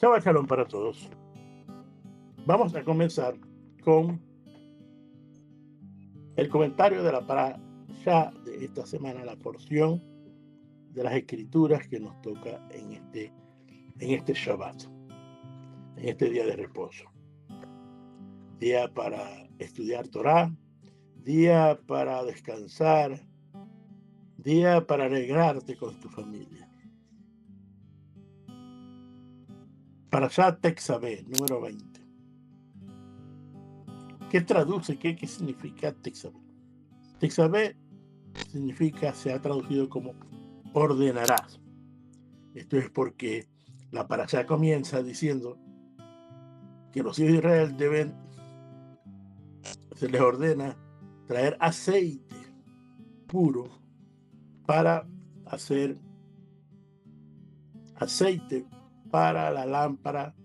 Shabbat Shalom para todos. Vamos a comenzar con el comentario de la parashá de esta semana, la porción de las escrituras que nos toca en este Shabbat, en este día de reposo. Día para estudiar Torah, día para descansar, día para alegrarte con tu familia. Parashá Tetzaveh, número 20. ¿Qué traduce? ¿Qué significa Tetzaveh? Tetzaveh significa, se ha traducido como ordenarás. Esto es porque la parashá comienza diciendo que los hijos de Israel se les ordena traer aceite puro para hacer aceite para la lámpara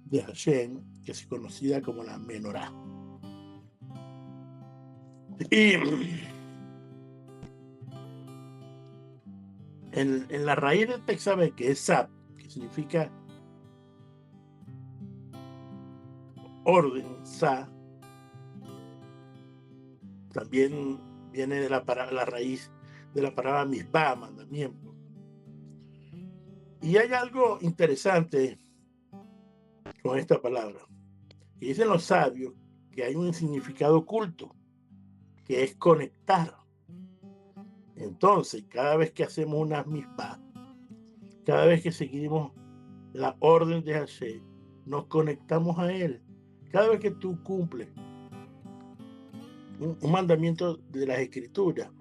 de Hashem, que es conocida como la menorá. Y en la raíz de Tetzaveh, que es Sab, que significa orden, Sa, también viene de la raíz de la palabra misbah, mandamiento. Y hay algo interesante con esta palabra, que dicen los sabios que hay un significado oculto, que es conectar. Entonces, cada vez que hacemos una misbah, cada vez que seguimos la orden de Hashem, nos conectamos a Él. Cada vez que tú cumples un mandamiento de las Escrituras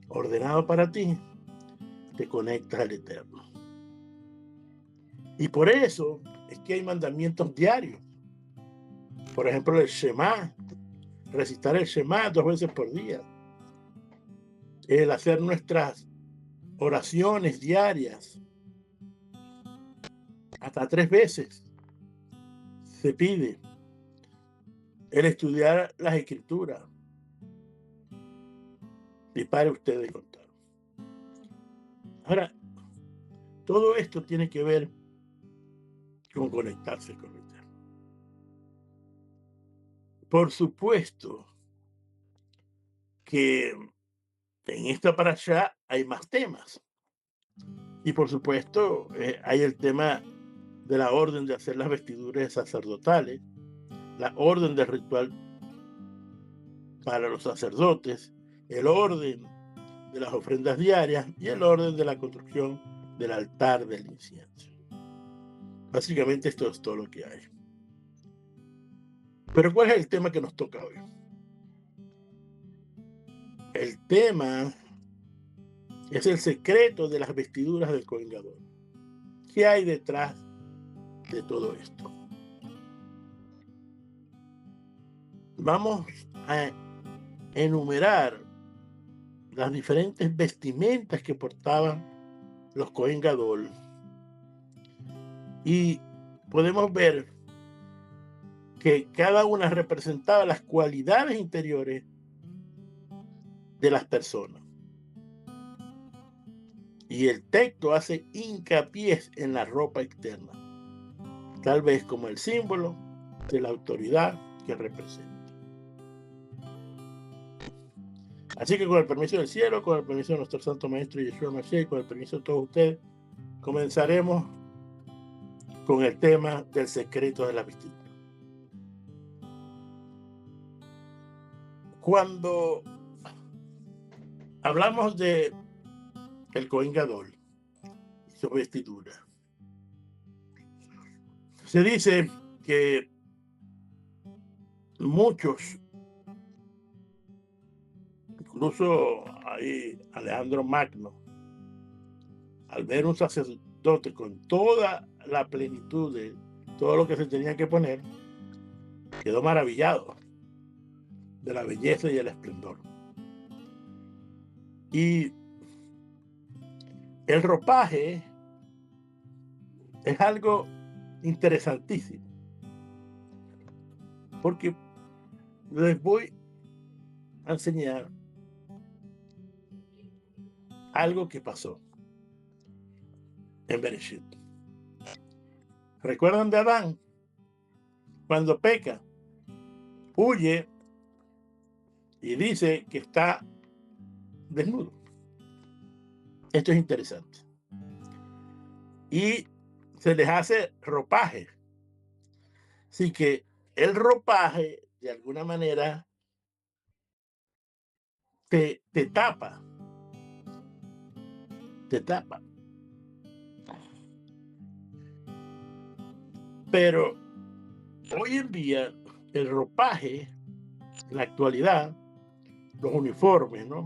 ordenado para ti, te conectas al Eterno. Y por eso es que hay mandamientos diarios. Por ejemplo, el Shema, recitar el Shema 2 veces por día. El hacer nuestras oraciones diarias hasta 3 veces se pide. El estudiar las Escrituras. Y para ustedes contar. Ahora, todo esto tiene que ver con conectarse con el Eterno. Por supuesto que en esta parashá hay más temas. Y por supuesto hay el tema de la orden de hacer las vestiduras sacerdotales, la orden del ritual para los sacerdotes, el orden de las ofrendas diarias y el orden de la construcción del altar del incienso. Básicamente esto es todo lo que hay. Pero ¿cuál es el tema que nos toca hoy? El tema es el secreto de las vestiduras del Cohen Gadol. ¿Qué hay detrás de todo esto? Vamos a enumerar las diferentes vestimentas que portaban los Cohen Gadol y podemos ver que cada una representaba las cualidades interiores de las personas. Y el texto hace hincapié en la ropa externa, tal vez como el símbolo de la autoridad que representa. Así que con el permiso del cielo, con el permiso de nuestro Santo Maestro Yeshua Mashiach, con el permiso de todos ustedes, comenzaremos con el tema del secreto de la vestidura. Cuando hablamos de el Cohen Gadol y su vestidura, se dice que muchos, incluso ahí Alejandro Magno, al ver un sacerdote con toda la plenitud de todo lo que se tenía que poner, quedó maravillado de la belleza y el esplendor. Y el ropaje es algo interesantísimo, porque les voy a enseñar algo que pasó en Bereshit. ¿Recuerdan de Adán? Cuando peca, huye y dice que está desnudo. Esto es interesante. Y se les hace ropaje. Así que el ropaje, de alguna manera, te tapa. Te tapa. Pero hoy en día, el ropaje, en la actualidad, los uniformes, ¿no?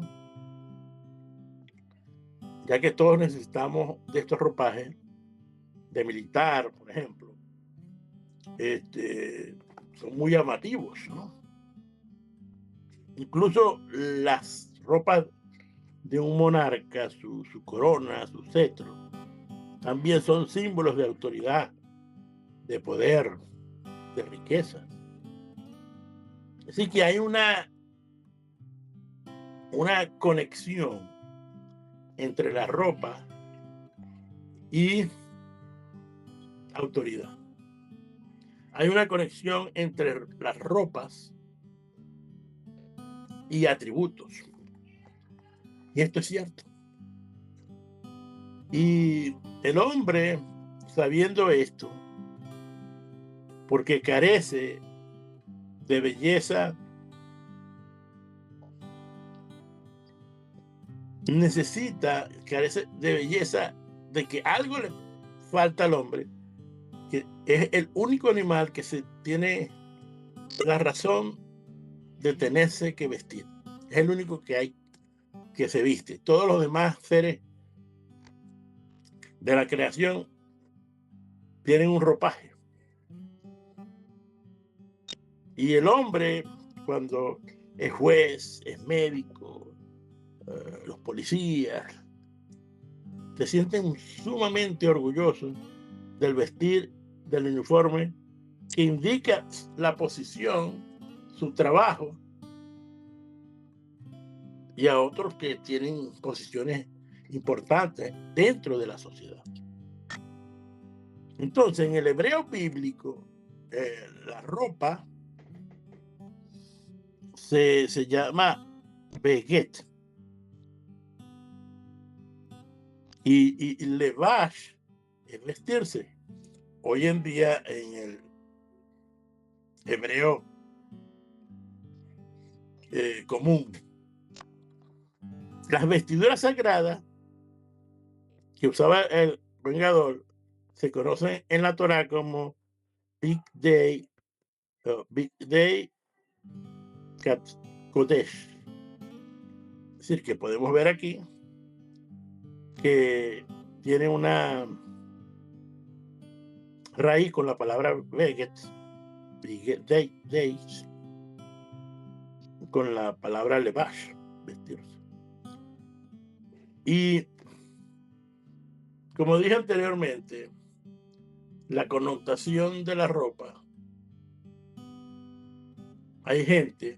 Ya que todos necesitamos de estos ropajes, de militar, por ejemplo, son muy llamativos, ¿no? Incluso las ropas de un monarca, su corona, su cetro, también son símbolos de autoridad, de poder, de riqueza. Así que hay una conexión entre la ropa y autoridad. Hay una conexión entre las ropas y atributos. Y esto es cierto. Y el hombre, sabiendo esto, porque carece de belleza, carece de belleza, de que algo le falta al hombre, que es el único animal que se tiene la razón de tenerse que vestir. Es el único que hay que se viste. Todos los demás seres de la creación tienen un ropaje. Y el hombre, cuando es juez, es médico, los policías, se sienten sumamente orgullosos del vestir, del uniforme, que indica la posición, su trabajo, y a otros que tienen posiciones importantes dentro de la sociedad. Entonces, en el hebreo bíblico, la ropa se llama beget. Y levash es vestirse. Hoy en día, en el hebreo común, las vestiduras sagradas que usaba el vengador se conocen en la Torá como Big Day Kodesh. Es decir, que podemos ver aquí que tiene una raíz con la palabra Beget, days, con la palabra Levash, vestirse. Y como dije anteriormente, la connotación de la ropa, hay gente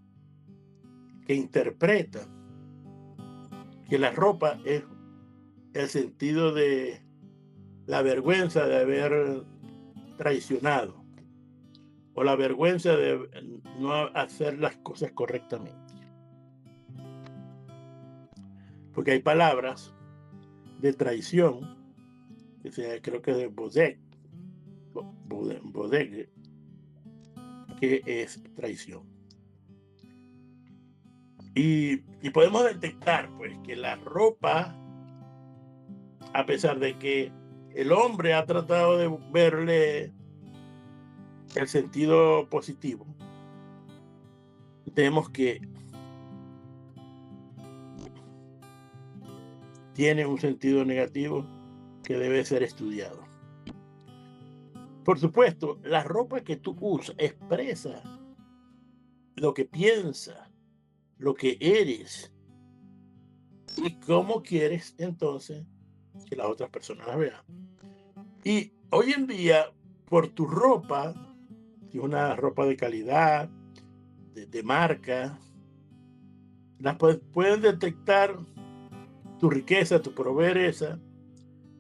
que interpreta que la ropa es el sentido de la vergüenza de haber traicionado o la vergüenza de no hacer las cosas correctamente. Porque hay palabras de traición, creo que es de bodeg, que es traición. Y podemos detectar pues que la ropa, a pesar de que el hombre ha tratado de verle el sentido positivo, vemos que tiene un sentido negativo que debe ser estudiado. Por supuesto, la ropa que tú usas expresa lo que piensas, lo que eres y cómo quieres entonces que las otras personas la vean. Y hoy en día, por tu ropa, si es una ropa de calidad, de marca, pueden detectar tu riqueza, tu pobreza,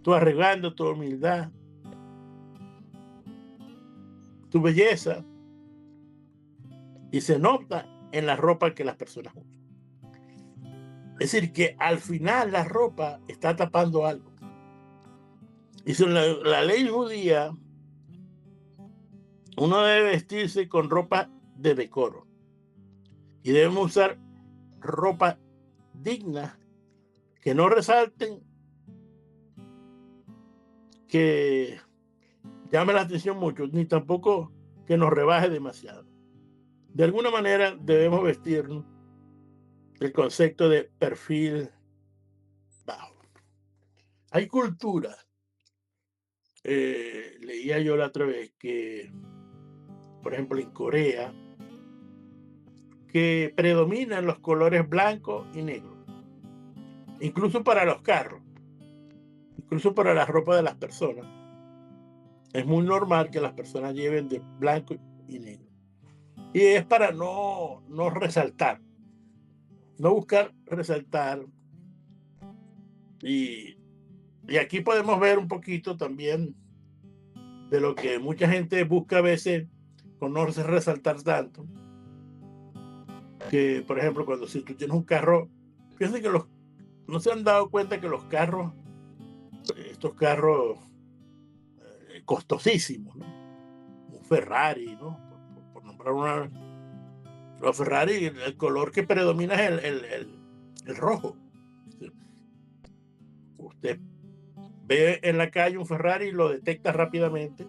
tu arrogante, tu humildad. su belleza y se nota en la ropa que las personas usan. Es decir, que al final la ropa está tapando algo. Y según la ley judía, uno debe vestirse con ropa de decoro y debemos usar ropa digna, que no resalten, que llame la atención mucho, ni tampoco que nos rebaje demasiado. De alguna manera debemos vestirnos el concepto de perfil bajo. Hay culturas, leía yo la otra vez que, por ejemplo, en Corea, que predominan los colores blanco y negro, incluso para los carros, incluso para la ropa de las personas. Es muy normal que las personas lleven de blanco y negro. Y es para no resaltar, no buscar resaltar. Y aquí podemos ver un poquito también de lo que mucha gente busca a veces con no resaltar tanto. Que, por ejemplo, cuando si tú tienes un carro, fíjense que no se han dado cuenta que los carros, estos carros costosísimos, ¿no? Un Ferrari, ¿no? Por nombrar una. Los Ferrari, el color que predomina es el rojo. Usted ve en la calle un Ferrari y lo detecta rápidamente.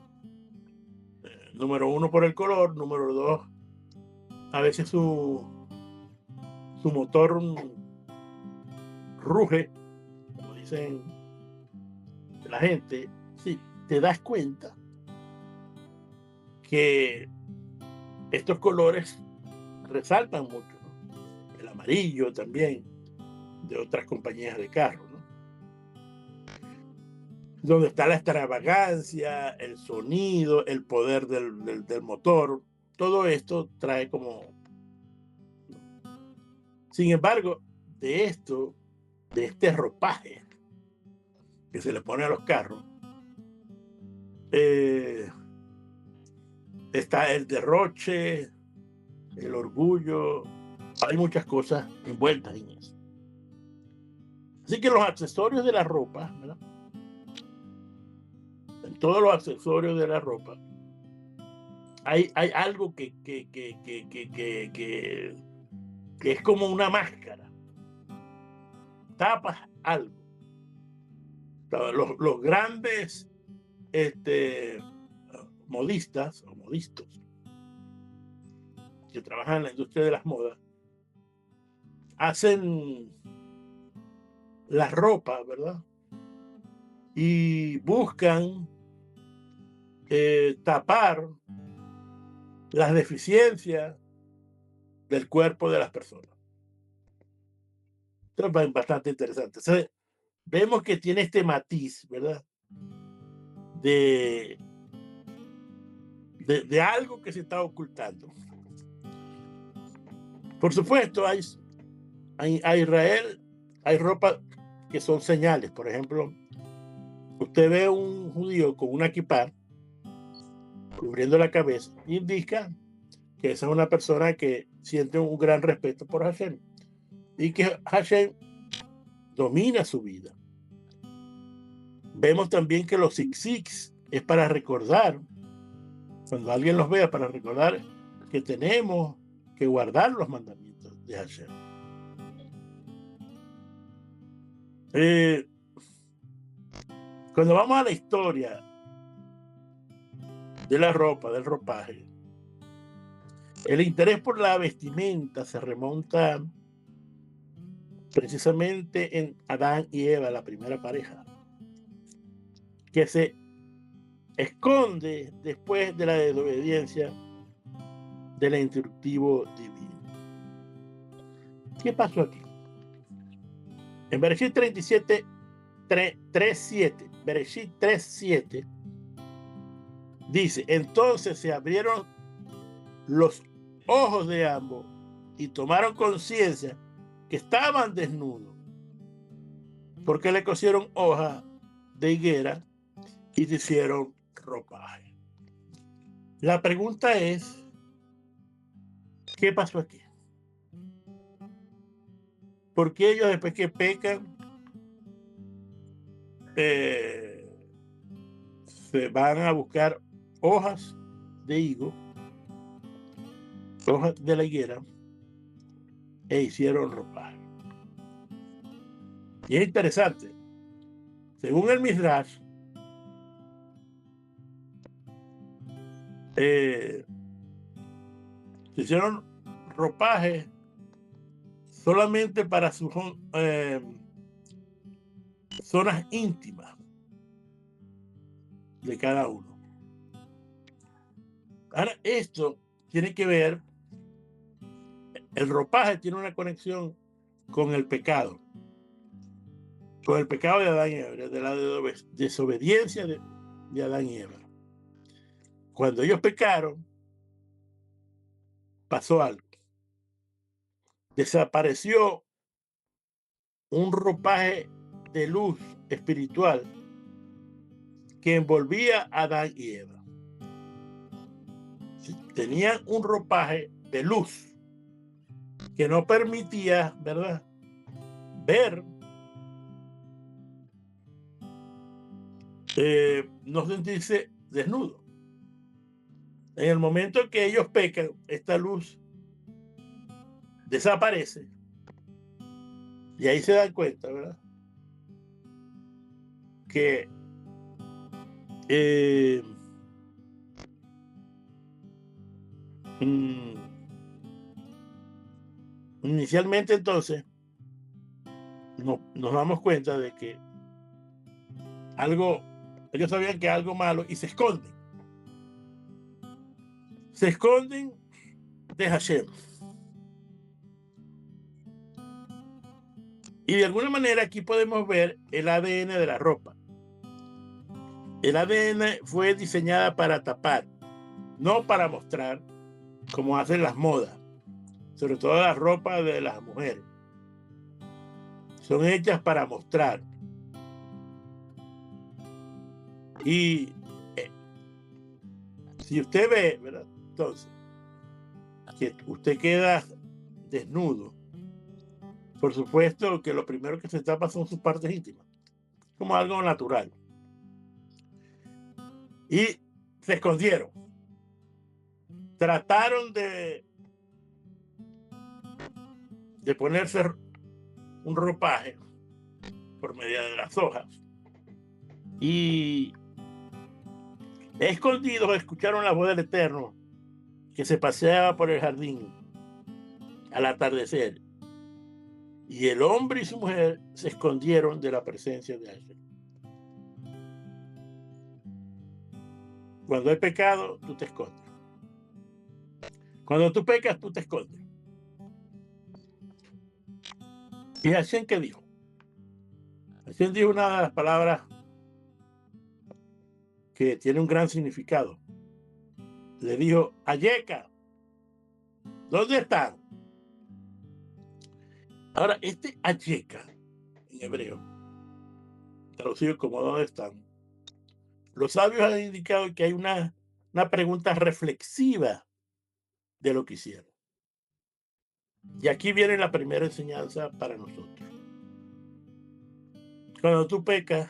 Número uno, por el color. Número dos, a veces su motor ruge, como dicen la gente. Sí, te das cuenta que estos colores resaltan mucho, ¿no? El amarillo también, de otras compañías de carros, ¿no? Donde está la extravagancia, el sonido, el poder del motor, todo esto trae como. Sin embargo, de este ropaje que se le pone a los carros, está el derroche, el orgullo, hay muchas cosas envueltas en eso. Así que los accesorios de la ropa, ¿verdad? En todos los accesorios de la ropa, hay algo que es como una máscara. Tapas algo. Los grandes modistas o modistos que trabajan en la industria de las modas hacen la ropa, ¿verdad? Y buscan tapar las deficiencias del cuerpo de las personas. Esto es bastante interesante. O sea, vemos que tiene este matiz, ¿verdad? De algo que se está ocultando. Por supuesto, a Israel hay ropa que son señales. Por ejemplo, usted ve un judío con una kippah cubriendo la cabeza, indica que esa es una persona que siente un gran respeto por Hashem y que Hashem domina su vida. Vemos también que los zigzags es para recordar, cuando alguien los vea, para recordar que tenemos que guardar los mandamientos de Hashem. Cuando vamos a la historia de la ropa, del ropaje, el interés por la vestimenta se remonta precisamente en Adán y Eva, la primera pareja, que se esconde después de la desobediencia del instructivo divino. ¿Qué pasó aquí? En Bereshit 37, 3:7, Bereshit 3:7, dice: entonces se abrieron los ojos de ambos y tomaron conciencia que estaban desnudos, porque le cosieron hojas de higuera y se hicieron ropaje. La pregunta es, ¿qué pasó aquí? ¿Por qué ellos después que pecan se van a buscar hojas de higo, hojas de la higuera, e hicieron ropaje? Y es interesante, según el Midrash, se hicieron ropaje solamente para sus zonas íntimas de cada uno. Ahora, esto tiene que ver, el ropaje tiene una conexión con el pecado de Adán y Eva, de la desobediencia de Adán y Eva. Cuando ellos pecaron, pasó algo. Desapareció un ropaje de luz espiritual que envolvía a Adán y Eva. Tenían un ropaje de luz que no permitía, ¿verdad?, ver, no sentirse desnudo. En el momento que ellos pecan, esta luz desaparece y ahí se dan cuenta, ¿verdad?, que inicialmente entonces nos damos cuenta de que ellos sabían que algo malo y se esconden de Hashem. Y de alguna manera aquí podemos ver el ADN de la ropa. El ADN fue diseñada para tapar, no para mostrar, como hacen las modas, sobre todo la ropa de las mujeres. Son hechas para mostrar. Y si usted ve, ¿verdad?, entonces, que usted queda desnudo, por supuesto que lo primero que se tapa son sus partes íntimas, como algo natural. Y se escondieron. Trataron de ponerse un ropaje por medio de las hojas. Y escondidos escucharon la voz del Eterno que se paseaba por el jardín al atardecer. Y el hombre y su mujer se escondieron de la presencia de Hashem. Cuando hay pecado, tú te escondes. Cuando tú pecas, tú te escondes. ¿Y Hashem qué dijo? Hashem dijo una de las palabras que tiene un gran significado. Le dijo, Ayeka, ¿dónde están? Ahora, este Ayeka, en hebreo, traducido como ¿dónde están?, los sabios han indicado que hay una pregunta reflexiva de lo que hicieron. Y aquí viene la primera enseñanza para nosotros. Cuando tú pecas,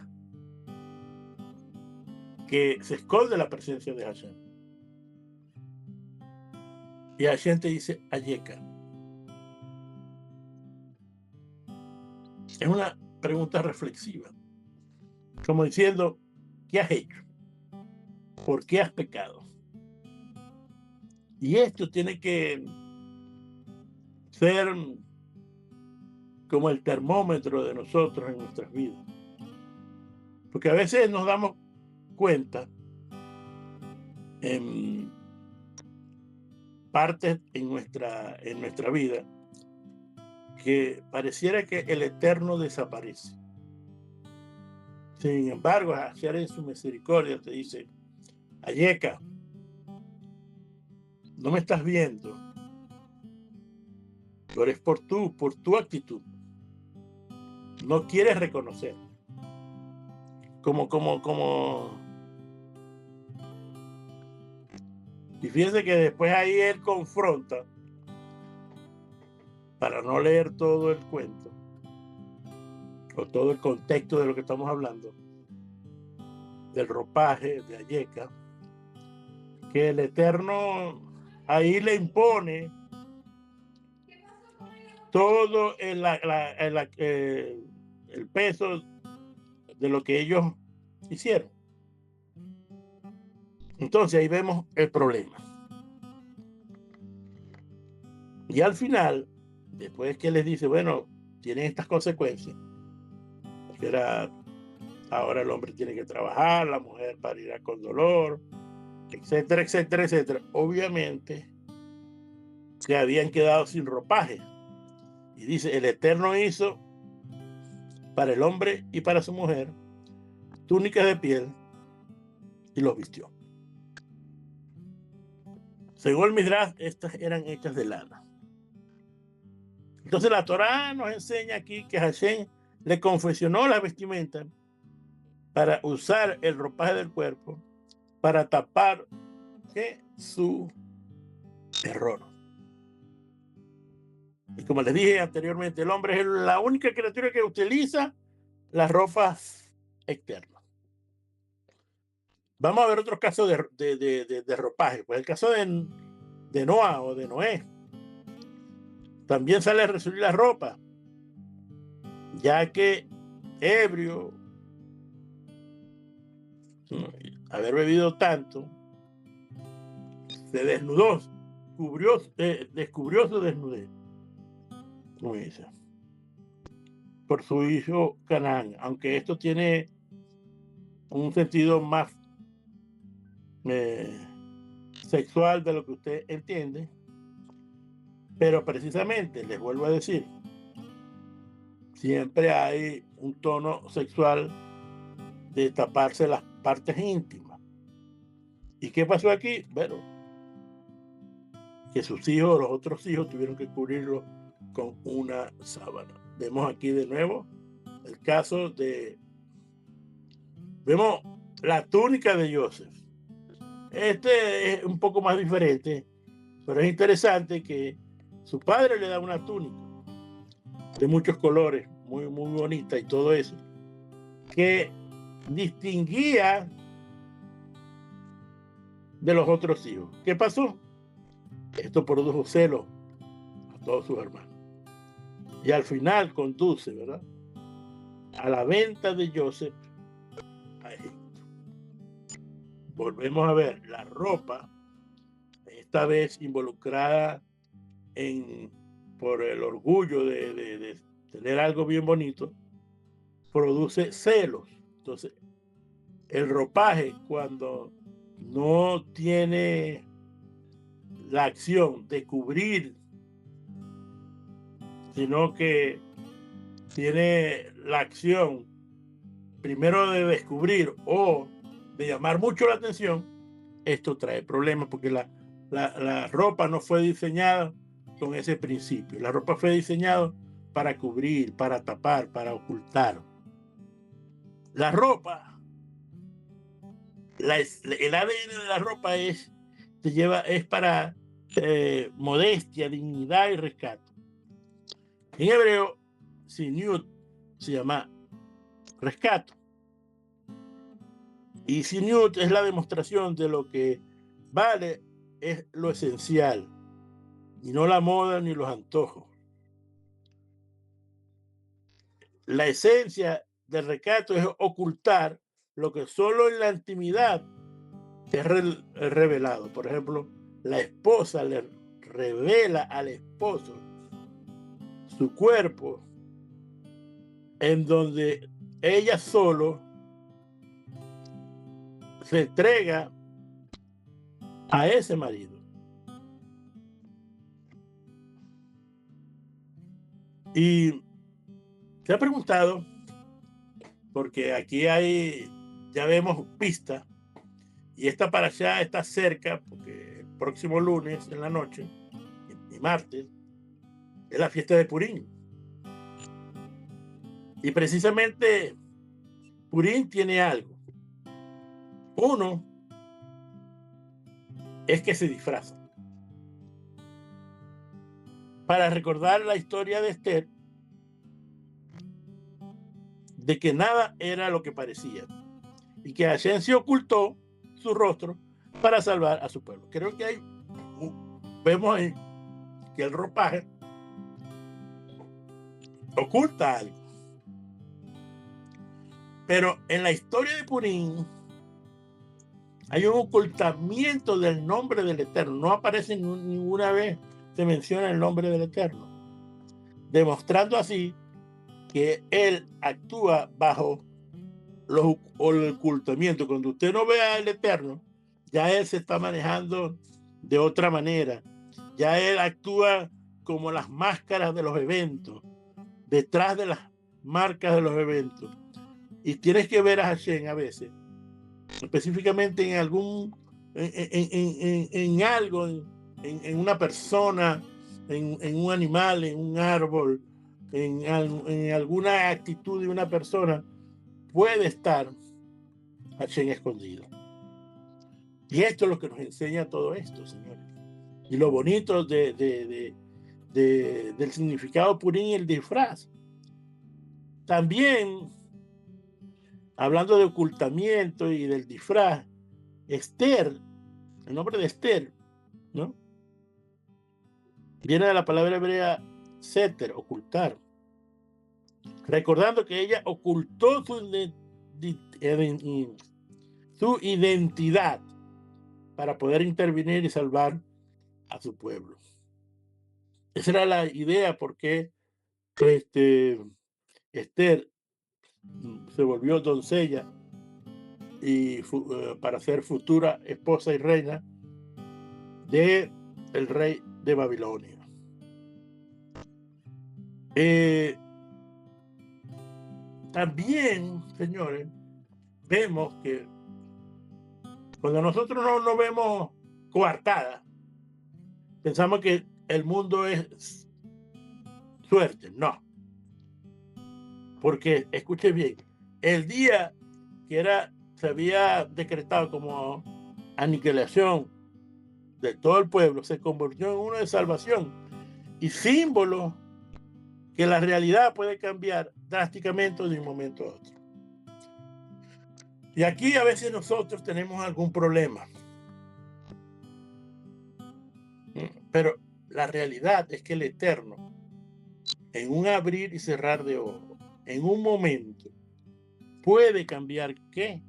que se esconde la presencia de Hashem. Y Hashem te dice, Ayeka. Es una pregunta reflexiva. Como diciendo, ¿qué has hecho? ¿Por qué has pecado? Y esto tiene que ser como el termómetro de nosotros en nuestras vidas. Porque a veces nos damos cuenta en partes en nuestra vida que pareciera que el Eterno desaparece. Sin embargo, Hashem en su misericordia te dice, Ayeka, no me estás viendo, pero es por tu actitud. No quieres reconocer. Como Y fíjense que después ahí él confronta, para no leer todo el cuento, o todo el contexto de lo que estamos hablando, del ropaje de Ayeca, que el Eterno ahí le impone todo el peso de lo que ellos hicieron. Entonces ahí vemos el problema. Y al final, después que les dice, bueno, tienen estas consecuencias, que era, ahora el hombre tiene que trabajar, la mujer parirá con dolor, etcétera, etcétera, etcétera. Obviamente se habían quedado sin ropaje. Y dice, el Eterno hizo para el hombre y para su mujer túnicas de piel y los vistió. Según el Midrash, estas eran hechas de lana. Entonces la Torá nos enseña aquí que Hashem le confeccionó la vestimenta para usar el ropaje del cuerpo para tapar su error. Y como les dije anteriormente, el hombre es la única criatura que utiliza las ropas externas. Vamos a ver otros casos de ropaje. Pues el caso de Noah o de Noé. También sale a recibir la ropa, ya que ebrio, haber bebido tanto, se desnudó, descubrió su desnudez, como dice, por su hijo Canaán, aunque esto tiene un sentido más sexual de lo que usted entiende, pero precisamente, les vuelvo a decir, siempre hay un tono sexual de taparse las partes íntimas. ¿Y qué pasó aquí? Bueno, que sus hijos, los otros hijos, tuvieron que cubrirlo con una sábana. Vemos aquí de nuevo el caso de... Vemos la túnica de Joseph. Este es un poco más diferente, pero es interesante que su padre le da una túnica de muchos colores, muy, muy bonita y todo eso, que distinguía de los otros hijos. ¿Qué pasó? Esto produjo celos a todos sus hermanos. Y al final conduce, ¿verdad?, a la venta de Joseph a Egipto. Volvemos a ver la ropa, esta vez involucrada por el orgullo de tener algo bien bonito, produce celos. Entonces, el ropaje, cuando no tiene la acción de cubrir, sino que tiene la acción primero de descubrir o de llamar mucho la atención, esto trae problemas porque la ropa no fue diseñada con ese principio. La ropa fue diseñada para cubrir, para tapar, para ocultar. La ropa, el ADN de la ropa es para modestia, dignidad y rescate. En hebreo, Siniut se llama rescato. Y Siniut es la demostración de lo que vale, es lo esencial, y no la moda ni los antojos. La esencia del recato es ocultar lo que solo en la intimidad es revelado. Por ejemplo, la esposa le revela al esposo su cuerpo, en donde ella solo se entrega a ese marido. Y se ha preguntado, porque aquí ya vemos pistas, y esta parashá está cerca, porque el próximo lunes en la noche y martes es la fiesta de Purim. Y precisamente Purim tiene algo. Uno, es que se disfrazan. Para recordar la historia de Esther, de que nada era lo que parecía y que Hashem se ocultó su rostro para salvar a su pueblo. Creo que vemos ahí que el ropaje oculta algo. Pero en la historia de Purim hay un ocultamiento del nombre del Eterno. No aparece ninguna vez, se menciona el nombre del Eterno, demostrando así que él actúa bajo el ocultamiento. Cuando usted no ve al Eterno, ya él se está manejando de otra manera. Ya él actúa como las máscaras de los eventos, detrás de las marcas de los eventos. Y tienes que ver a Hashem a veces, específicamente en algún, en algo, en una persona, en un animal, en un árbol, en alguna actitud de una persona, puede estar Hashem escondido. Y esto es lo que nos enseña todo esto, señores. Y lo bonito del significado Purim y el disfraz. También, hablando de ocultamiento y del disfraz, Esther, el nombre de Esther, ¿no? Viene de la palabra hebrea seter, ocultar. Recordando que ella ocultó su identidad para poder intervenir y salvar a su pueblo. Esa era la idea porque Esther se volvió doncella y para ser futura esposa y reina de el rey de Babilonia. También, señores, vemos que cuando nosotros no vemos coartada, pensamos que el mundo es suerte. No. Porque, escuche bien, el día que se había decretado como aniquilación de todo el pueblo, se convirtió en uno de salvación y símbolo que la realidad puede cambiar drásticamente de un momento a otro. Y aquí a veces nosotros tenemos algún problema. Pero la realidad es que el Eterno, en un abrir y cerrar de ojos, en un momento, puede cambiar ¿qué?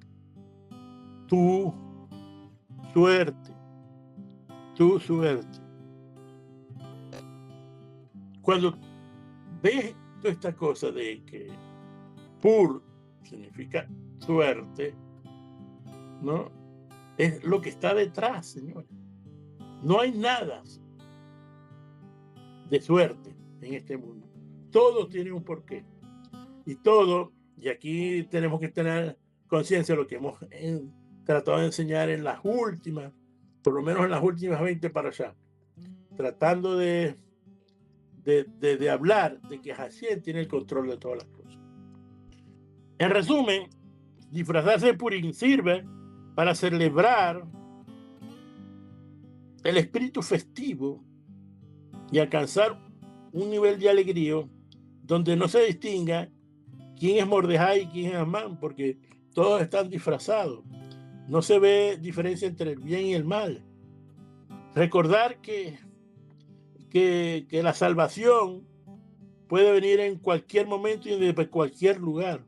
Tu suerte. Tu suerte. Cuando ves toda esta cosa de que Pur significa suerte, ¿no? Es lo que está detrás, señores. No hay nada de suerte en este mundo. Todo tiene un porqué. Y todo, y aquí tenemos que tener conciencia de lo que hemos tratado de enseñar en las últimas, por lo menos en las últimas 20 para allá, tratando de hablar de que Hashem tiene el control de todas las cosas. En resumen, disfrazarse de Purim sirve para celebrar el espíritu festivo y alcanzar un nivel de alegría donde no se distinga quién es Mordejai y quién es Amán, porque todos están disfrazados. No se ve diferencia entre el bien y el mal. Recordar que la salvación puede venir en cualquier momento y de cualquier lugar.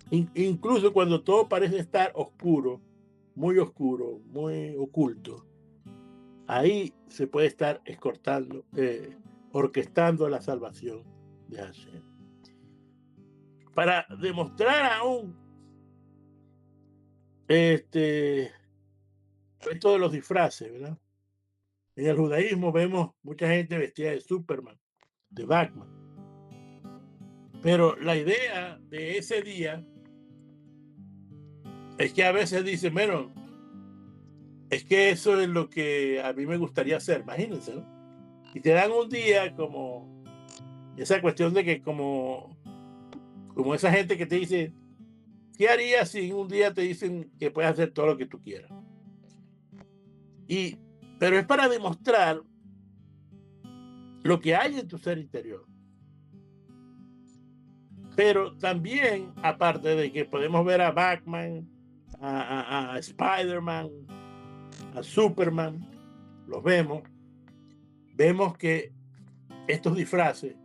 Incluso cuando todo parece estar oscuro, muy oculto. Ahí se puede estar orquestando la salvación de Hashem. Para demostrar aún esto de los disfraces, ¿verdad? En el judaísmo vemos mucha gente vestida de Superman, de Batman. Pero la idea de ese día es que a veces dicen, bueno, es que eso es lo que a mí me gustaría hacer, imagínense, ¿no? Y te dan un día como esa cuestión de que como esa gente que te dice, ¿qué harías si un día te dicen que puedes hacer todo lo que tú quieras? Pero es para demostrar lo que hay en tu ser interior. Pero también, aparte de que podemos ver a Batman, a Spider-Man, a Superman, los vemos que estos disfraces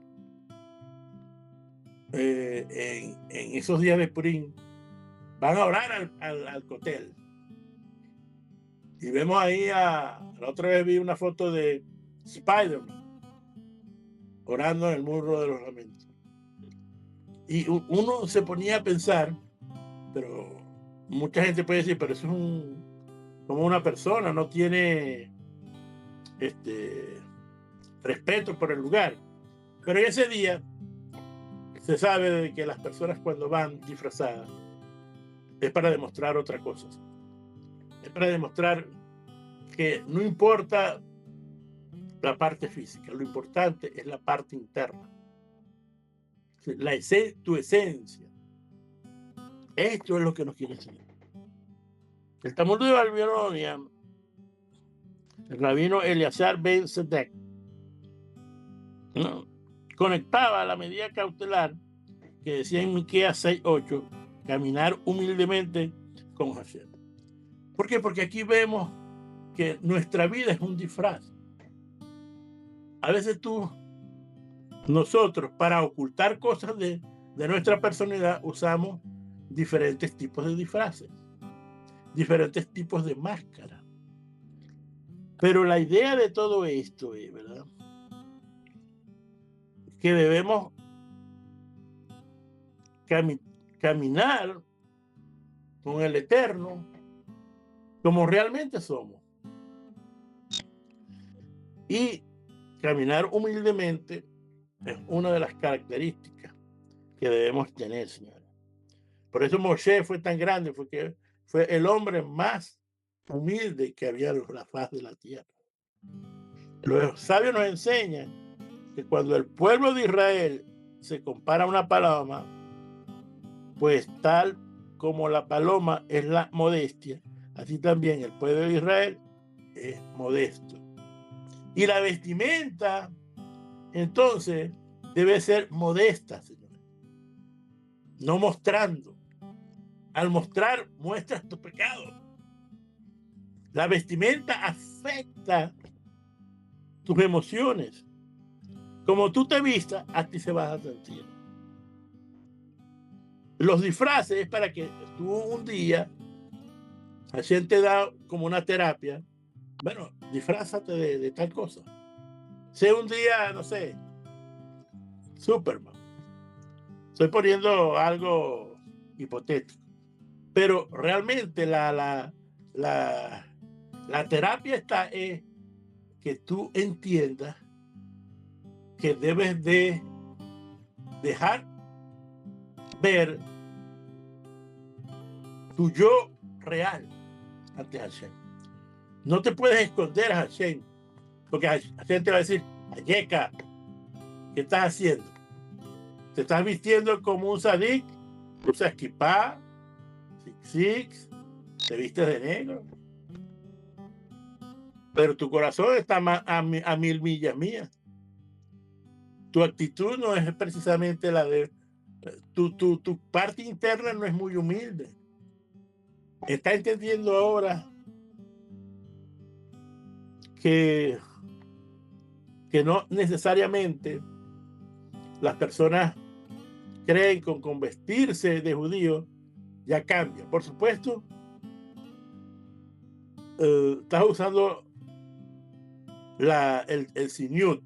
en esos días de Purim van a orar al cotel. Y vemos ahí la otra vez vi una foto de Spider-Man orando en el muro de los lamentos. Y uno se ponía a pensar, pero mucha gente puede decir, pero eso es como una persona, no tiene respeto por el lugar. Pero en ese día se sabe de que las personas cuando van disfrazadas es para demostrar otra cosa. Es para demostrar que no importa la parte física, lo importante es la parte interna. Tu esencia. Esto es lo que nos quiere enseñar. El Talmud de Babilonia, el rabino Eleazar Ben Sedek, ¿no?, conectaba a la medida cautelar que decía en Miqueas 6:8, caminar humildemente con Hashem. ¿Por qué? Porque aquí vemos que nuestra vida es un disfraz. A veces nosotros, para ocultar cosas de nuestra personalidad, usamos diferentes tipos de disfraces, diferentes tipos de máscaras. Pero la idea de todo esto es, ¿verdad?, que debemos caminar con el Eterno como realmente somos. Y caminar humildemente es una de las características que debemos tener, señores. Por eso Moshe fue tan grande, porque fue el hombre más humilde que había en la faz de la tierra. Los sabios nos enseñan que cuando el pueblo de Israel se compara a una paloma, pues tal como la paloma es la modestia, así también el pueblo de Israel es modesto. Y la vestimenta, entonces, debe ser modesta, señores. No mostrando. Al mostrar, muestras tu pecado. La vestimenta afecta tus emociones. Como tú te vistas, a ti se vas a sentir. Los disfraces es para que tú un día, Hashem te da como una terapia. Bueno, disfrázate de tal cosa. Sea un día, no sé, Superman. Estoy poniendo algo hipotético. Pero realmente la terapia está es que tú entiendas que debes de dejar ver tu yo real ante Hashem. No te puedes esconder a Hashem, porque Hashem te va a decir, Ayeka, ¿qué estás haciendo? ¿Te estás vistiendo como un sadik? ¿Usas kipá? ¿Six? ¿Te vistes de negro? Pero tu corazón está a 1000 millas mías. Tu actitud no es precisamente la de... Tu parte interna no es muy humilde. Está entendiendo ahora que no necesariamente las personas creen con vestirse de judío ya cambia. Por supuesto, estás usando el sinyut.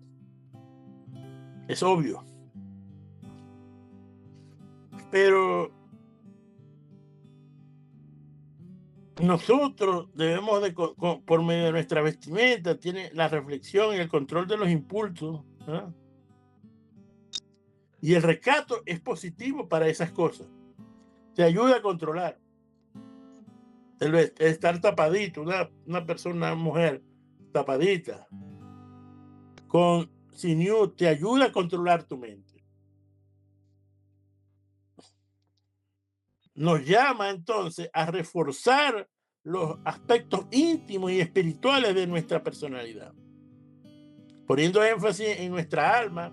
Es obvio. Pero nosotros debemos por medio de nuestra vestimenta, tiene la reflexión y el control de los impulsos, ¿verdad? Y el recato es positivo para esas cosas. Te ayuda a controlar. El estar tapadito, una persona, una mujer tapadita, con sinyut, te ayuda a controlar tu mente. Nos llama entonces a reforzar los aspectos íntimos y espirituales de nuestra personalidad, poniendo énfasis en nuestra alma,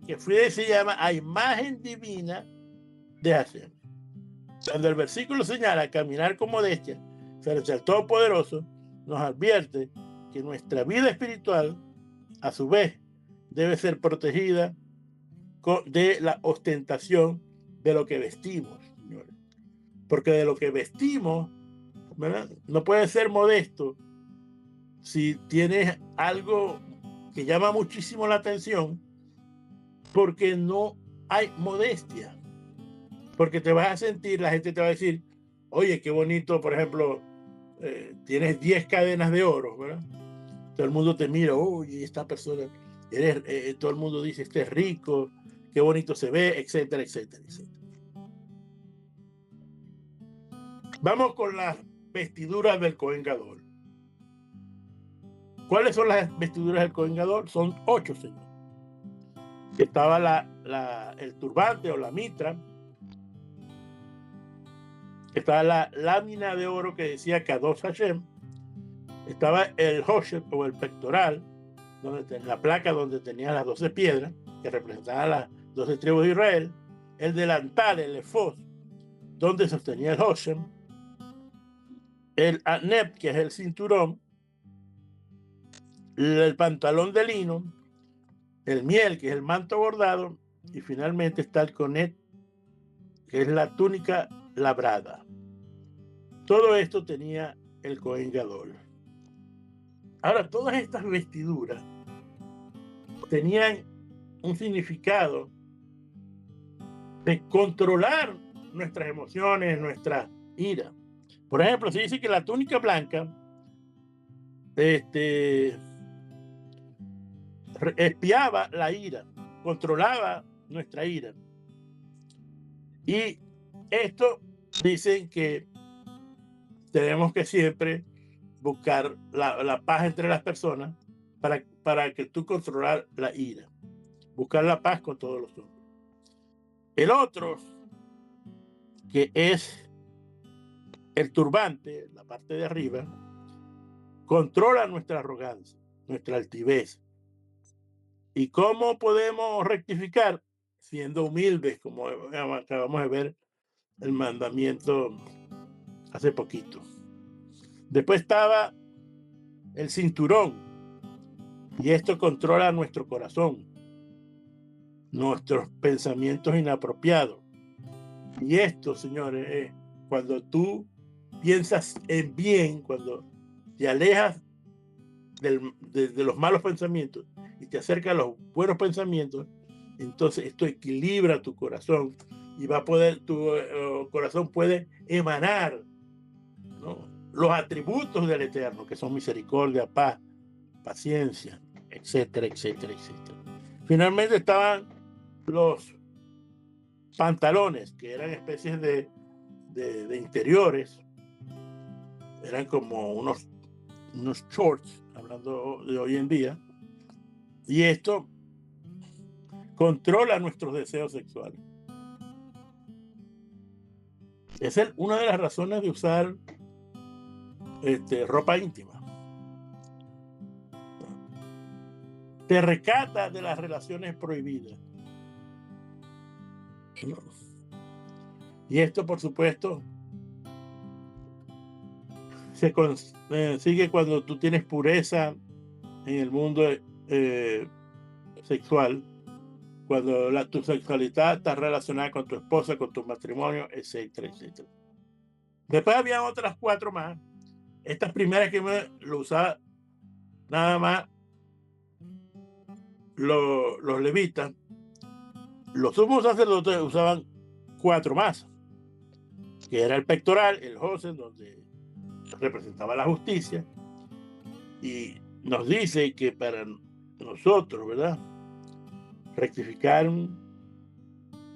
que se llama a imagen divina de Hashem. Cuando el versículo señala caminar con modestia frente al Todopoderoso, nos advierte que nuestra vida espiritual, a su vez, debe ser protegida de la ostentación de lo que vestimos, señores. Porque de lo que vestimos, ¿verdad?, no puede ser modesto si tienes algo que llama muchísimo la atención, porque no hay modestia. Porque te vas a sentir, la gente te va a decir, oye, qué bonito, por ejemplo, tienes 10 cadenas de oro, ¿verdad? Todo el mundo te mira, oye, esta persona, todo el mundo dice, este es rico, qué bonito se ve, etcétera, etcétera, etcétera. Vamos con las vestiduras del Cohen Gadol. ¿Cuáles son las vestiduras del Cohen Gadol? Son 8, señor. Estaba el turbante o la mitra. Estaba la lámina de oro que decía Kadosh Hashem. Estaba el Hoshet o el pectoral, la placa donde tenía las 12 piedras, que representaban las 12 tribus de Israel. El delantal, el efod, donde sostenía el Hoshem. El anep, que es el cinturón. El pantalón de lino. El miel, que es el manto bordado. Y finalmente está el conet, que es la túnica labrada. Todo esto tenía el Cohen Gadol. Ahora, todas estas vestiduras tenían un significado de controlar nuestras emociones, nuestra ira. Por ejemplo, se dice que la túnica blanca espiaba la ira, controlaba nuestra ira. Y esto dicen que tenemos que siempre buscar la paz entre las personas para que tú controlar la ira. Buscar la paz con todos los hombres. El otro, que es el turbante, la parte de arriba, controla nuestra arrogancia, nuestra altivez. ¿Y cómo podemos rectificar? Siendo humildes, como acabamos de ver el mandamiento hace poquito. Después estaba el cinturón, y esto controla nuestro corazón, nuestros pensamientos inapropiados. Y esto, señores, es cuando tú piensas en bien, cuando te alejas de los malos pensamientos y te acercas a los buenos pensamientos, entonces esto equilibra tu corazón y tu corazón puede emanar, ¿no?, los atributos del Eterno, que son misericordia, paz, paciencia, etcétera, etcétera, etcétera. Finalmente estaban los pantalones, que eran especies de interiores, eran como unos shorts, hablando de hoy en día, y esto controla nuestros deseos sexuales. Esa es una de las razones de usar ropa íntima. Te recata de las relaciones prohibidas. Y esto, por supuesto, se consigue cuando tú tienes pureza en el mundo sexual, cuando tu sexualidad está relacionada con tu esposa, con tu matrimonio, etcétera, etcétera. Después había otras 4 más. Estas primeras que lo usaba nada más los levitas. Los sumos sacerdotes usaban 4 más, que era el pectoral, el Hoshen, donde representaba la justicia, y nos dice que para nosotros, ¿verdad?, rectificar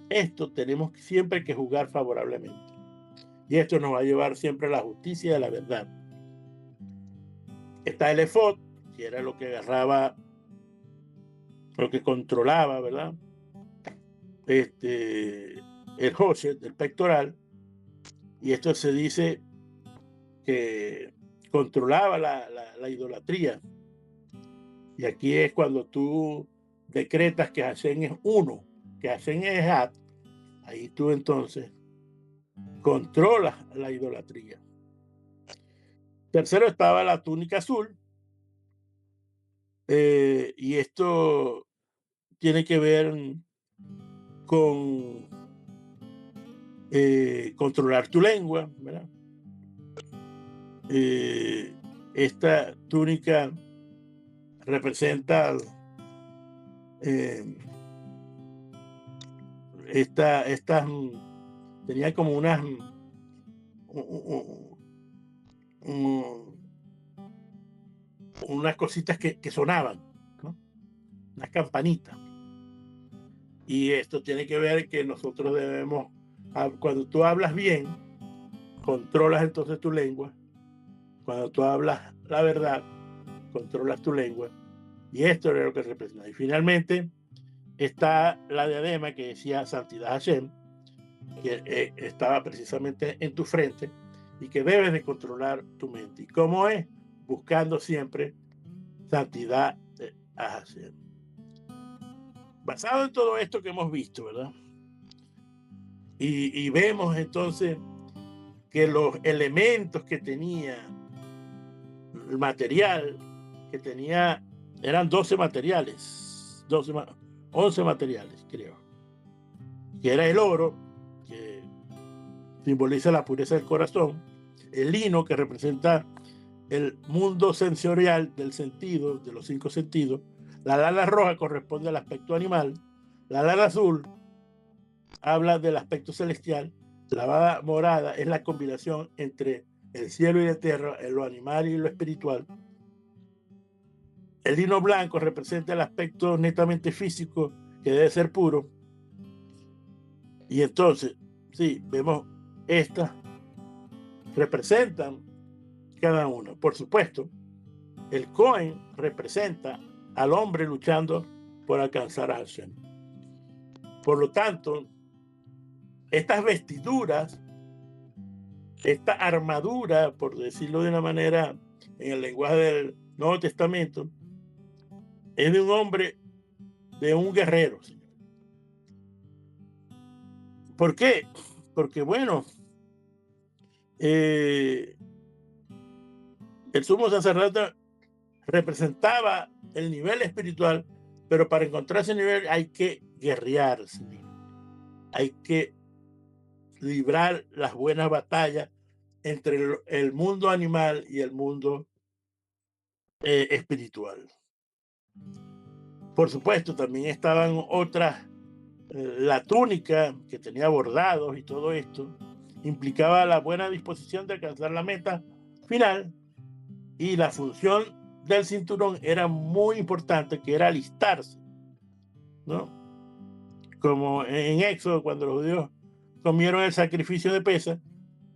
esto, tenemos siempre que jugar favorablemente, y esto nos va a llevar siempre a la justicia y a la verdad. Está el efod, que era lo que agarraba, lo que controlaba, ¿verdad?, el Hoshet, el pectoral, y esto se dice que controlaba la idolatría. Y aquí es cuando tú decretas que Hashem es uno, que Hashem es Ejad, ahí tú entonces controlas la idolatría. Tercero estaba la túnica azul, y esto tiene que ver con controlar tu lengua, ¿verdad? Esta túnica representa tenía como unas cositas que sonaban, ¿no? Unas campanitas. Y esto tiene que ver que nosotros debemos, cuando tú hablas bien, controlas entonces tu lengua. Cuando tú hablas la verdad, controlas tu lengua. Y esto es lo que representa. Y finalmente está la diadema que decía Santidad Hashem, que estaba precisamente en tu frente y que debes de controlar tu mente. ¿Y cómo es? Buscando siempre santidad a Hashem. Basado en todo esto que hemos visto, ¿verdad? Y vemos entonces que los elementos que tenía, el material que tenía, eran 12 materiales, 11 materiales, creo. Que era el oro, que simboliza la pureza del corazón, el lino, que representa el mundo sensorial del sentido, de los 5 sentidos, la lana roja corresponde al aspecto animal, la lana azul habla del aspecto celestial, la lana morada es la combinación entre el cielo y la tierra, en lo animal y lo espiritual. El lino blanco representa el aspecto netamente físico, que debe ser puro. Y entonces, sí, vemos estas representan cada uno. Por supuesto, el Cohen representa al hombre luchando por alcanzar a Hashem. Por lo tanto, estas vestiduras, esta armadura, por decirlo de una manera en el lenguaje del Nuevo Testamento, es de un hombre, de un guerrero, señor. ¿Por qué? Porque, bueno, el sumo sacerdote representaba el nivel espiritual, pero para encontrar ese nivel hay que guerrear, señor. Hay que librar las buenas batallas entre el mundo animal y el mundo espiritual. Por supuesto, también estaban otras, la túnica que tenía bordados y todo esto implicaba la buena disposición de alcanzar la meta final, y la función del cinturón era muy importante, que era alistarse, ¿no? Como en Éxodo, cuando los judíos comieron el sacrificio de Pesaj,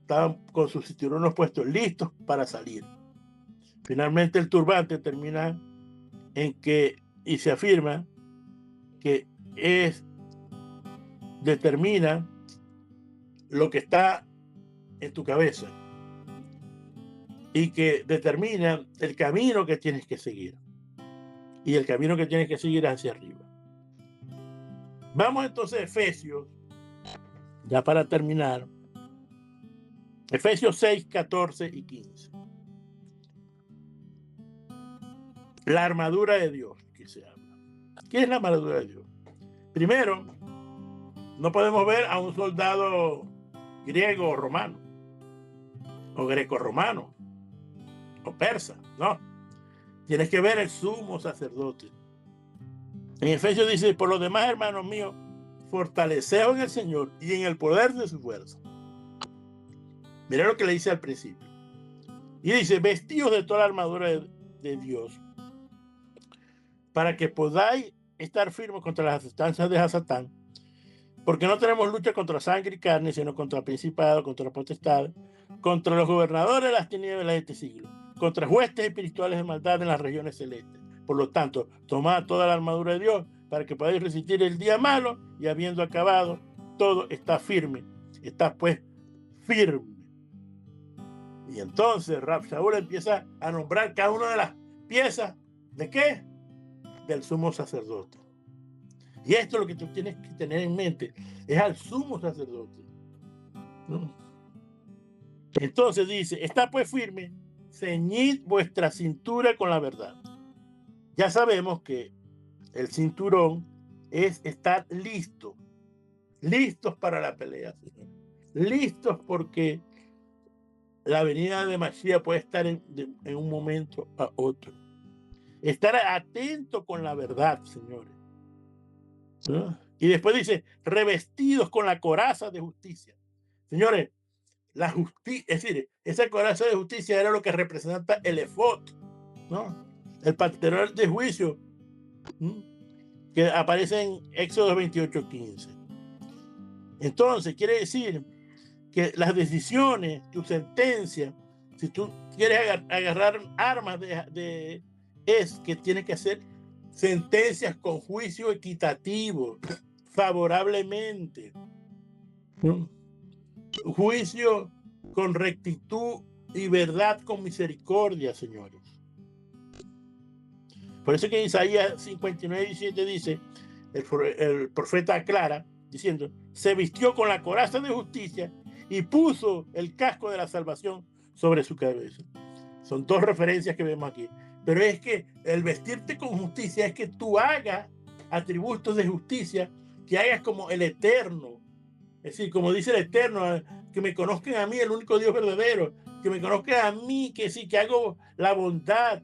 estaban con sus cinturones puestos, listos para salir. Finalmente el turbante termina en que, y se afirma que determina lo que está en tu cabeza y que determina el camino que tienes que seguir. Y el camino que tienes que seguir es hacia arriba. Vamos entonces a Efesios, ya para terminar. Efesios 6, 14 y 15. La armadura de Dios que se habla. ¿Qué es la armadura de Dios? Primero, no podemos ver a un soldado griego o romano, o greco-romano, o persa, no. Tienes que ver el sumo sacerdote. En Efesios dice: por lo demás, hermanos míos, fortaleceos en el Señor y en el poder de su fuerza. Mira lo que le dice al principio. Y dice: vestidos de toda la armadura de Dios, para que podáis estar firmes contra las asechanzas de Satán, porque no tenemos lucha contra sangre y carne, sino contra principados, contra potestades, contra los gobernadores de las tinieblas de este siglo, contra huestes espirituales de maldad en las regiones celestes. Por lo tanto, tomad toda la armadura de Dios para que podáis resistir el día malo, y habiendo acabado todo, está firme. Está pues firme. Y entonces Rab Shaul empieza a nombrar cada una de las piezas. ¿De qué? Del sumo sacerdote. Y esto es lo que tú tienes que tener en mente. Es al sumo sacerdote, ¿no? Entonces dice, está pues firme, ceñid vuestra cintura con la verdad. Ya sabemos que el cinturón es estar listo, listos para la pelea, Señor. Listos porque la venida de Mashiach puede estar en un momento a otro. Estar atento con la verdad, señores, ¿no? Y después dice, revestidos con la coraza de justicia. Señores, la justicia, es decir, esa coraza de justicia era lo que representa el efod, ¿no? El pantalón de juicio, ¿no? Que aparece en Éxodo 28:15. Entonces, quiere decir que las decisiones, tu sentencia, si tú quieres agarrar armas es que tienes que hacer sentencias con juicio equitativo, favorablemente, ¿no? Juicio con rectitud y verdad con misericordia, señores. Por eso que Isaías 59:17 dice, el profeta aclara, diciendo, se vistió con la coraza de justicia y puso el casco de la salvación sobre su cabeza. Son dos referencias que vemos aquí. Pero es que el vestirte con justicia es que tú hagas atributos de justicia, que hagas como el Eterno. Es decir, como dice el Eterno, que me conozcan a mí, el único Dios verdadero, que me conozcan a mí, que sí, que hago la bondad,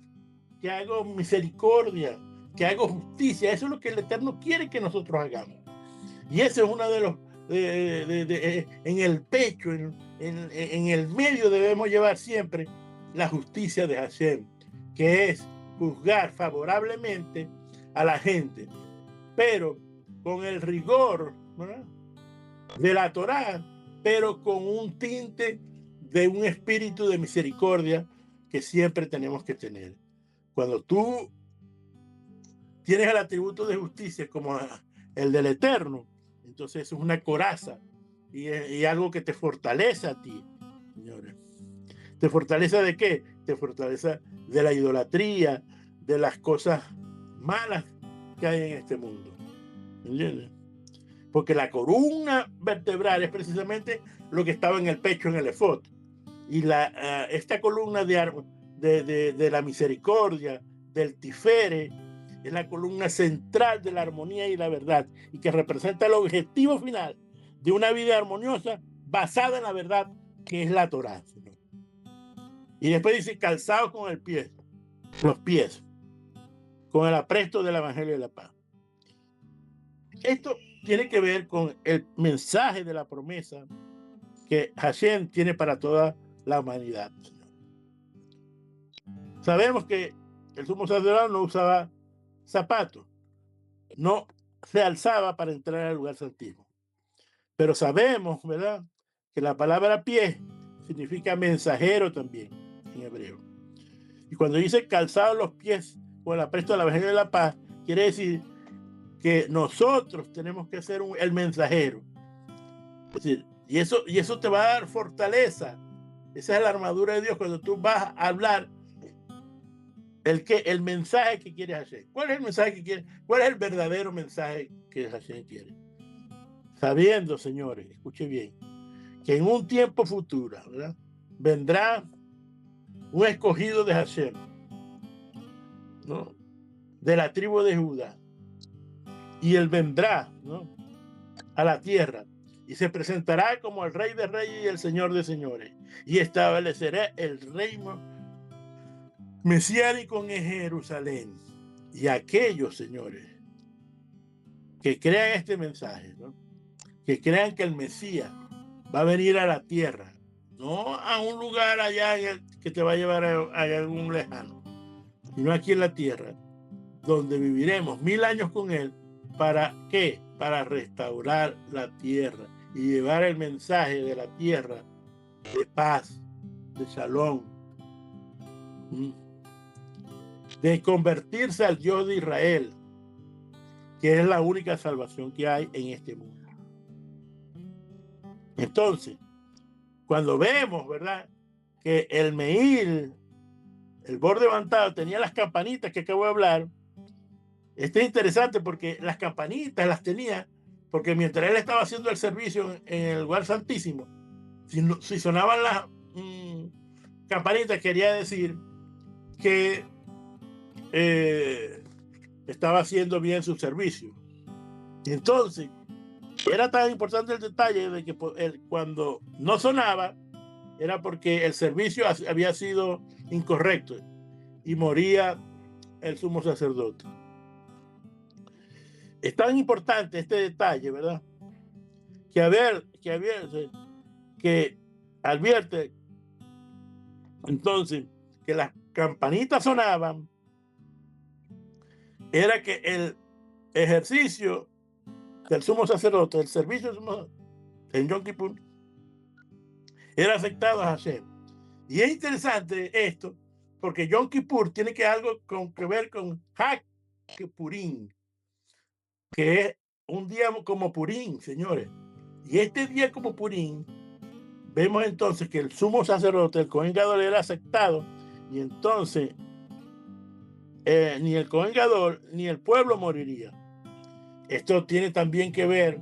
que hago misericordia, que hago justicia. Eso es lo que el Eterno quiere que nosotros hagamos. Y ese es uno de los, en el pecho, en el medio debemos llevar siempre la justicia de Hashem, que es juzgar favorablemente a la gente, pero con el rigor, ¿verdad?, de la Torá, pero con un tinte de un espíritu de misericordia que siempre tenemos que tener. Cuando tú tienes el atributo de justicia como el del Eterno, entonces es una coraza y algo que te fortalece a ti, señores. ¿Te fortalece de qué? Te fortalece de la idolatría, de las cosas malas que hay en este mundo. ¿Entiendes? Porque la columna vertebral es precisamente lo que estaba en el pecho, en el efod. Y esta columna de la misericordia, del tifere, es la columna central de la armonía y la verdad, y que representa el objetivo final de una vida armoniosa basada en la verdad, que es la Torá. Y después dice, calzados con el pie, los pies, con el apresto del Evangelio de la Paz. Esto tiene que ver con el mensaje de la promesa que Hashem tiene para toda la humanidad. Sabemos que el sumo sacerdote no usaba zapatos, no se alzaba para entrar al lugar santísimo. Pero sabemos, ¿verdad?, que la palabra pie significa mensajero también en hebreo. Y cuando dice calzados los pies con el apresto del Evangelio de la Paz, quiere decir que nosotros tenemos que ser el mensajero. Es decir, y eso te va a dar fortaleza. Esa es la armadura de Dios cuando tú vas a hablar el mensaje que quiere Hashem. ¿Cuál es el mensaje que quiere? ¿Cuál es el verdadero mensaje que Hashem quiere? Sabiendo, señores, escuche bien, que en un tiempo futuro, ¿verdad?, vendrá un escogido de Hashem, ¿no?, de la tribu de Judá, y él vendrá, ¿no?, a la tierra y se presentará como el Rey de Reyes y el Señor de Señores, y establecerá el reino mesiánico en Jerusalén. Y aquellos, señores, que crean este mensaje, ¿no?, que crean que el Mesías va a venir a la tierra, no a un lugar allá que te va a llevar a algún lejano, sino aquí en la tierra, donde viviremos 1000 años con él. ¿Para qué? Para restaurar la tierra y llevar el mensaje de la tierra de paz, de shalom, de convertirse al Dios de Israel, que es la única salvación que hay en este mundo. Entonces, cuando vemos, ¿verdad?, que el meil, el borde levantado, tenía las campanitas que acabo de hablar. Esto es interesante porque las campanitas las tenía, porque mientras él estaba haciendo el servicio en el lugar santísimo, si sonaban las campanitas, quería decir que estaba haciendo bien su servicio. Y entonces, era tan importante el detalle de que cuando no sonaba, era porque el servicio había sido incorrecto y moría el sumo sacerdote. Es tan importante este detalle, ¿verdad? Que advierte entonces que las campanitas sonaban, era que el ejercicio del sumo sacerdote, el servicio en Yom Kippur, era aceptado a Hashem. Y es interesante esto, porque Yom Kippur tiene algo que ver con Hag Kippurim, que es un día como Purim, señores. Y este día como Purim, vemos entonces que el sumo sacerdote, el Cohen Gadol, era aceptado, y entonces ni el Cohen Gadol ni el pueblo moriría. Esto tiene también que ver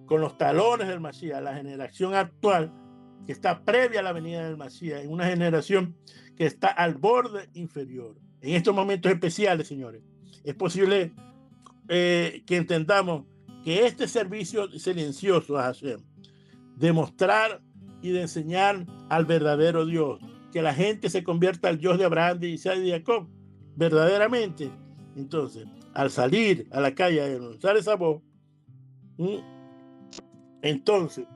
con los talones del Mashiach, la generación actual que está previa a la venida del Mashiach, en una generación que está al borde inferior. En estos momentos especiales, señores, es posible que entendamos que este servicio silencioso a Hashem, de mostrar y de enseñar al verdadero Dios, que la gente se convierta al Dios de Abraham, de Isaac y de Jacob, verdaderamente. Entonces, al salir a la calle a denunciar esa voz, entonces,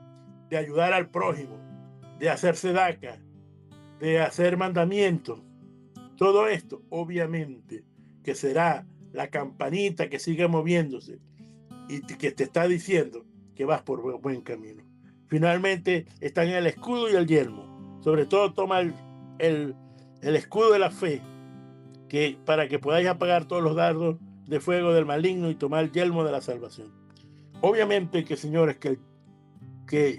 de ayudar al prójimo, de hacer sedaca, de hacer mandamientos, todo esto, obviamente, que será la campanita que sigue moviéndose y que te está diciendo que vas por buen camino. Finalmente, están el escudo y el yelmo. Sobre todo, toma el escudo de la fe, para que podáis apagar todos los dardos de fuego del maligno y tomar el yelmo de la salvación. Obviamente que, señores, que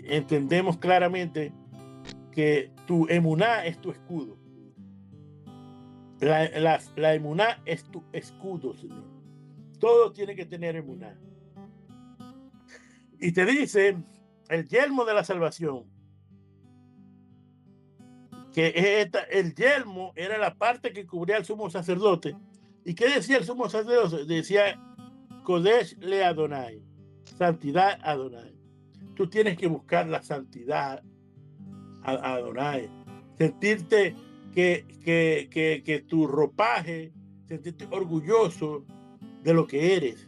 entendemos claramente que tu emuná es tu escudo. La emuná es tu escudo, Señor. Todo tiene que tener emuná. Y te dice el yelmo de la salvación, que el yelmo era la parte que cubría al sumo sacerdote. ¿Y qué decía el sumo sacerdote? Decía Kodesh le Adonai, santidad Adonai. Tú tienes que buscar la santidad a Adonai, sentirte que tu ropaje, sentirte orgulloso de lo que eres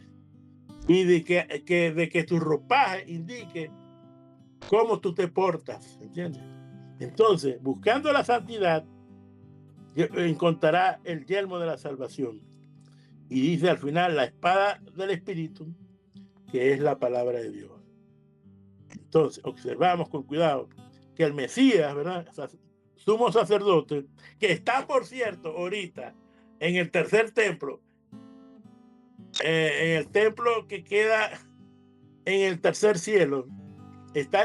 y de que tu ropaje indique cómo tú te portas, ¿entiendes? Entonces, buscando la santidad, encontrará el yelmo de la salvación. Y dice al final la espada del Espíritu, que es la palabra de Dios. Entonces, observamos con cuidado que el Mesías, ¿verdad? Sumo sacerdote, que está, por cierto, ahorita en el tercer templo, en el templo que queda en el tercer cielo, está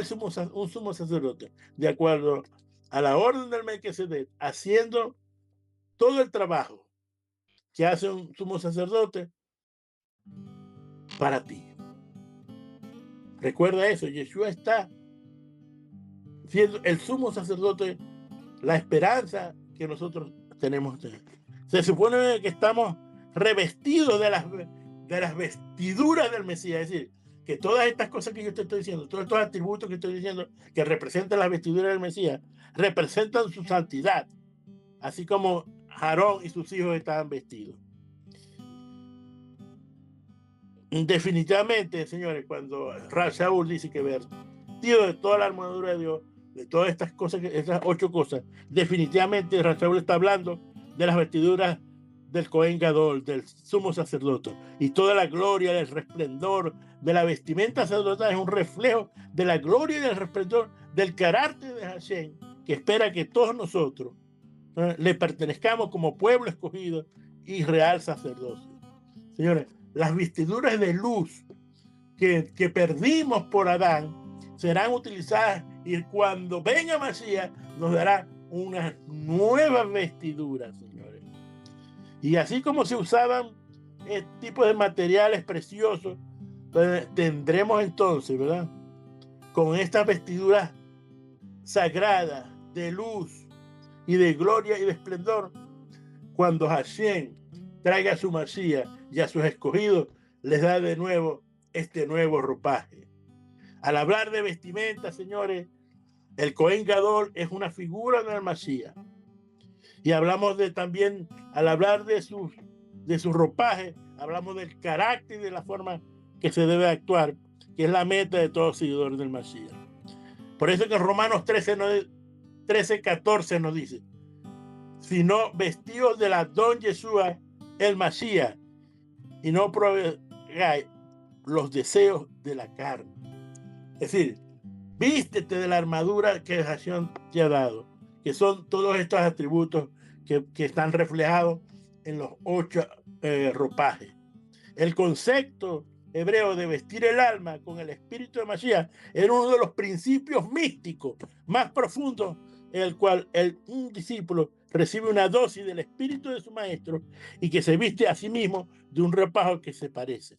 un sumo sacerdote, de acuerdo a la orden del Melquisedec, haciendo todo el trabajo que hace un sumo sacerdote para ti. Recuerda eso, Yeshua está siendo el sumo sacerdote, la esperanza que nosotros tenemos. Se supone que estamos revestidos de las vestiduras del Mesías, es decir, que todas estas cosas que yo te estoy diciendo, todos estos atributos que estoy diciendo, que representan las vestiduras del Mesías, representan su santidad, así como Aarón y sus hijos estaban vestidos. Definitivamente, señores, cuando Shaul dice que vestido de toda la armadura de Dios, de todas estas cosas, esas 8 cosas, definitivamente Shaul está hablando de las vestiduras del Cohen Gadol, del sumo sacerdote, y toda la gloria, el resplendor de la vestimenta sacerdotal es un reflejo de la gloria y del resplendor del carácter de Hashem, que espera que todos nosotros le pertenezcamos como pueblo escogido y real sacerdocio. Señores, las vestiduras de luz que perdimos por Adán serán utilizadas, y cuando venga Mashiach nos dará unas nuevas vestiduras, señores. Y así como se usaban tipos de materiales preciosos, pues tendremos entonces, ¿verdad?, con estas vestiduras sagradas de luz y de gloria y de esplendor, cuando Hashem traiga a su Mashiach y a sus escogidos, les da de nuevo este nuevo ropaje. Al hablar de vestimenta, señores, el Cohen Gadol es una figura del Mashiach. Y hablamos también, al hablar de su ropaje, hablamos del carácter y de la forma que se debe actuar, que es la meta de todos seguidores del Mashiach. Por eso que en Romanos 13:14 nos dice, sino vestidos del Adón Yeshua, el Mashiach, y no proveáis los deseos de la carne. Es decir, vístete de la armadura que Hashem te ha dado, que son todos estos atributos que están reflejados en los 8 ropajes. El concepto hebreo de vestir el alma con el espíritu de Mashiach era uno de los principios místicos más profundos en el cual un discípulo recibe una dosis del espíritu de su maestro y que se viste a sí mismo de un ropaje que se parece.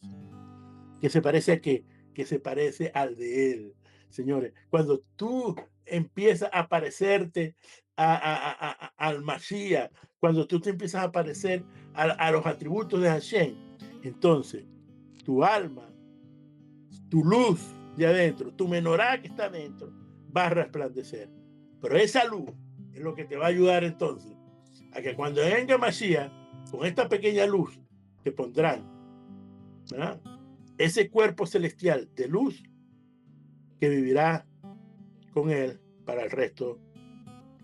¿Que se parece a qué? Que se parece al de él. Señores, cuando tú empiezas a parecerte al Mashiach, cuando tú te empiezas a parecer a los atributos de Hashem, entonces tu alma, tu luz de adentro, tu menorá que está adentro, va a resplandecer. Pero esa luz es lo que te va a ayudar entonces a que cuando venga Mashiach, con esta pequeña luz te pondrán, ¿verdad?, ese cuerpo celestial de luz que vivirá con él para el resto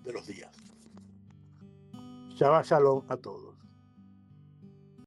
de los días. Shabbat Shalom a todos.